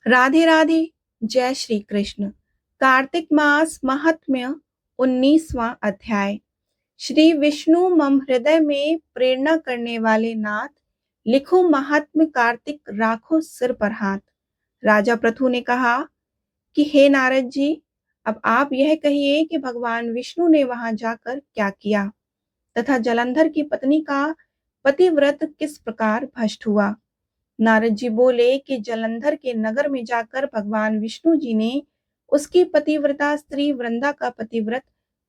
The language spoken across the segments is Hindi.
राधे राधे। जय श्री कृष्ण। कार्तिक मास महात्म्य 19वां अध्याय। श्री विष्णु मम हृदय में प्रेरणा करने वाले नाथ, लिखो महात्म्य कार्तिक, राखो सिर पर हाथ। राजा पृथु ने कहा कि हे नारद जी, अब आप यह कहिए कि भगवान विष्णु ने वहां जाकर क्या किया तथा जलंधर की पत्नी का पतिव्रत किस प्रकार भ्रष्ट हुआ। नारद जी बोले कि जलंधर के नगर में जाकर भगवान विष्णु जी ने उसकी पतिव्रता स्त्री वृंदा का पतिव्रत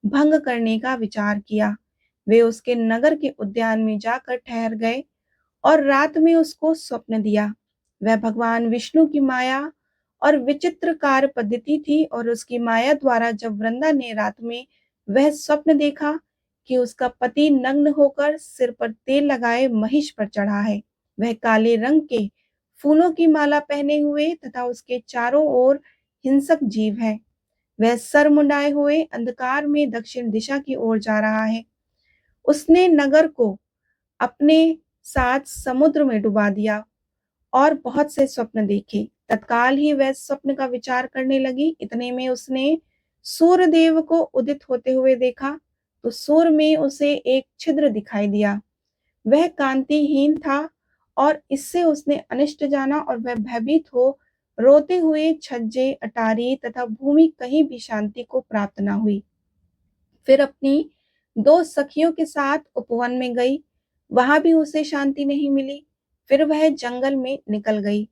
भंग करने का विचार किया। वे उसके नगर के उद्यान में जाकर ठहर गए और रात में उसको स्वप्न दिया। वह भगवान विष्णु की माया और विचित्र कार्य पद्धति थी और उसकी माया द्वारा जब वृंदा ने रात में वह स्वप्न देखा कि उसका पति नग्न होकर सिर पर तेल लगाए महिष पर चढ़ा है, वह काले रंग के फूलों की माला पहने हुए तथा उसके चारों ओर हिंसक जीव है, वह सर मुंडाए हुए अंधकार में दक्षिण दिशा की ओर जा रहा है। उसने नगर को अपने साथ समुद्र में डुबा दिया और बहुत से स्वप्न देखे। तत्काल ही वह स्वप्न का विचार करने लगी। इतने में उसने सूर्य देव को उदित होते हुए देखा तो सूर्य में उसे एक छिद्र दिखाई दिया। वह कांतिहीन था और इससे उसने अनिष्ट जाना और वह भयभीत हो रोते हुए छज्जे, अटारी तथा भूमि कहीं भी शांति को प्राप्त न हुई। फिर अपनी दो सखियों के साथ उपवन में गई, वहां भी उसे शांति नहीं मिली। फिर वह जंगल में निकल गई।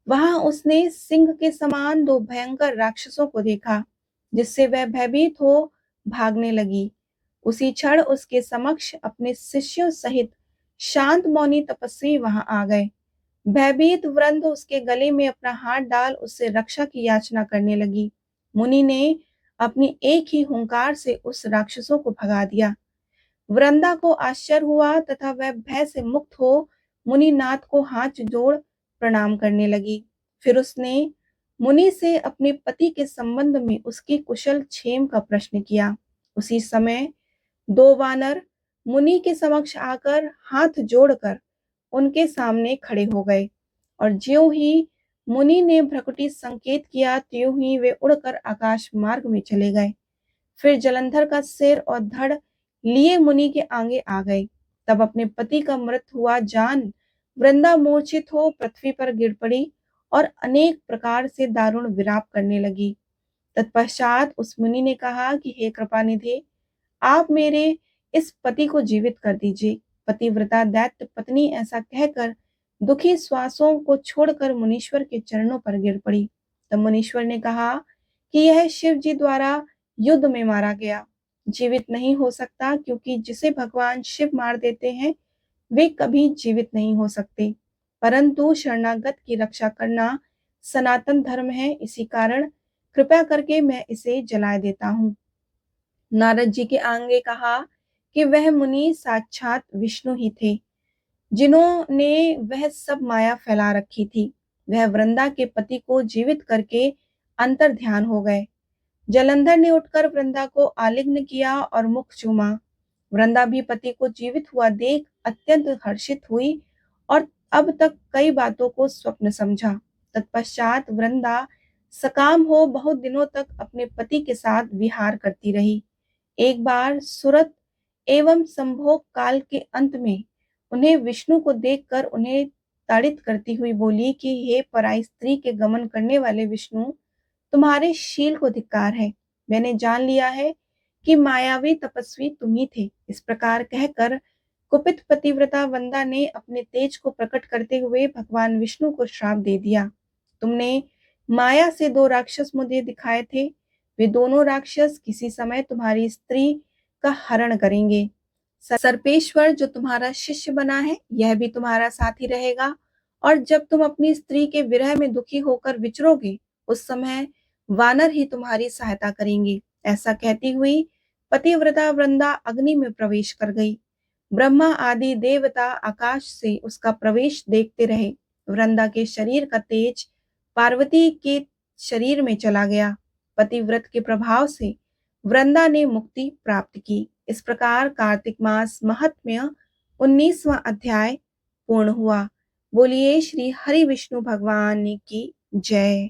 वहां उसने सिंह के समान दो भयंकर राक्षसों को देखा, जिससे वह भयभीत हो भागने लगी। उसी क्षण उसके समक्ष अपने शिष्यों सहित शांत मौनी तपस्वी वहां आ गए। भयभीत वृंद उसके गले में अपना हाथ डाल उससे रक्षा की याचना करने लगी। मुनि ने अपनी एक ही हुंकार से उस राक्षसों को भगा दिया। वृंदा को आश्चर्य हुआ तथा वह भय से मुक्त हो मुनिनाथ को हाथ जोड़ प्रणाम करने लगी। फिर उसने मुनि से अपने पति के संबंध में उसकी कुशल क्षेम का प्रश्न किया। उसी समय दो वानर मुनि के समक्ष आकर हाथ जोड़कर उनके सामने खड़े हो गए और ज्यों ही मुनि ने भ्रकुटी संकेत किया त्यों ही वे उड़कर आकाश मार्ग में चले गए। फिर जलंधर का सिर और धड़ लिए मुनि के आगे आ गए। तब अपने पति का मृत्यु हुआ जान वृंदा मूर्छित हो पृथ्वी पर गिर पड़ी और अनेक प्रकार से दारुण विलाप करने लगी। तत्पश्चात उस मुनि ने कहा कि हे कृपानिधि, आप मेरे इस पति को जीवित कर दीजिए। पतिव्रता दैत्य पत्नी ऐसा कहकर दुखी श्वासों को छोड़कर मुनीश्वर के चरणों पर गिर पड़ी। तब मुनीश्वर ने कहा कि यह शिव जी द्वारा युद्ध में मारा गया, जीवित नहीं हो सकता, क्योंकि जिसे भगवान शिव मार देते हैं वे कभी जीवित नहीं हो सकते। परंतु शरणागत की रक्षा करना सनातन धर्म है, इसी कारण कृपया करके मैं इसे जला देता हूँ। नारद जी के आगे कहा कि वह मुनि साक्षात विष्णु ही थे, जिन्होंने वह सब माया फैला रखी थी। वह वृंदा के पति को जीवित करके अंतर ध्यान हो गए। जलंधर ने उठकर वृंदा को आलिंगन किया और मुख चूमा। वृंदा भी पति को जीवित हुआ देख अत्यंत हर्षित हुई और अब तक कई बातों को स्वप्न समझा। तत्पश्चात वृंदा सकाम हो बहुत दिनों तक अपने पति के साथ विहार करती रही। एक बार सुरत एवं संभोग काल के अंत में उन्हें विष्णु को देखकर उन्हें ताड़ित करती हुई बोली कि हे पराई स्त्री के गमन करने वाले विष्णु, तुम्हारे शील को धिक्कार है। मैंने जान लिया है कि मायावी तपस्वी तुम ही थे। इस प्रकार कहकर कुपित पतिव्रता वंदा ने अपने तेज को प्रकट करते हुए भगवान विष्णु को श्राप दे दिया। तुमने माया से दो राक्षस मुझे दिखाए थे, वे दोनों राक्षस किसी समय तुम्हारी स्त्री का हरण करेंगे। सर्पेश्वर जो तुम्हारा शिष्य बना है, यह भी तुम्हारा साथी रहेगा और जब तुम अपनी स्त्री के विरह में दुखी होकर विचरोगे, उस समय वानर ही तुम्हारी सहायता करेंगे। ऐसा कहती हुई पतिव्रता वृंदा अग्नि में प्रवेश कर गई। ब्रह्मा आदि देवता आकाश से उसका प्रवेश देखते रहे। वृंदा के शरीर का तेज पार्वती के शरीर में चला गया। पतिव्रत के प्रभाव से वृंदा ने मुक्ति प्राप्त की। इस प्रकार कार्तिक मास महात्म्य 19वां अध्याय पूर्ण हुआ। बोलिए श्री हरि विष्णु भगवान की जय।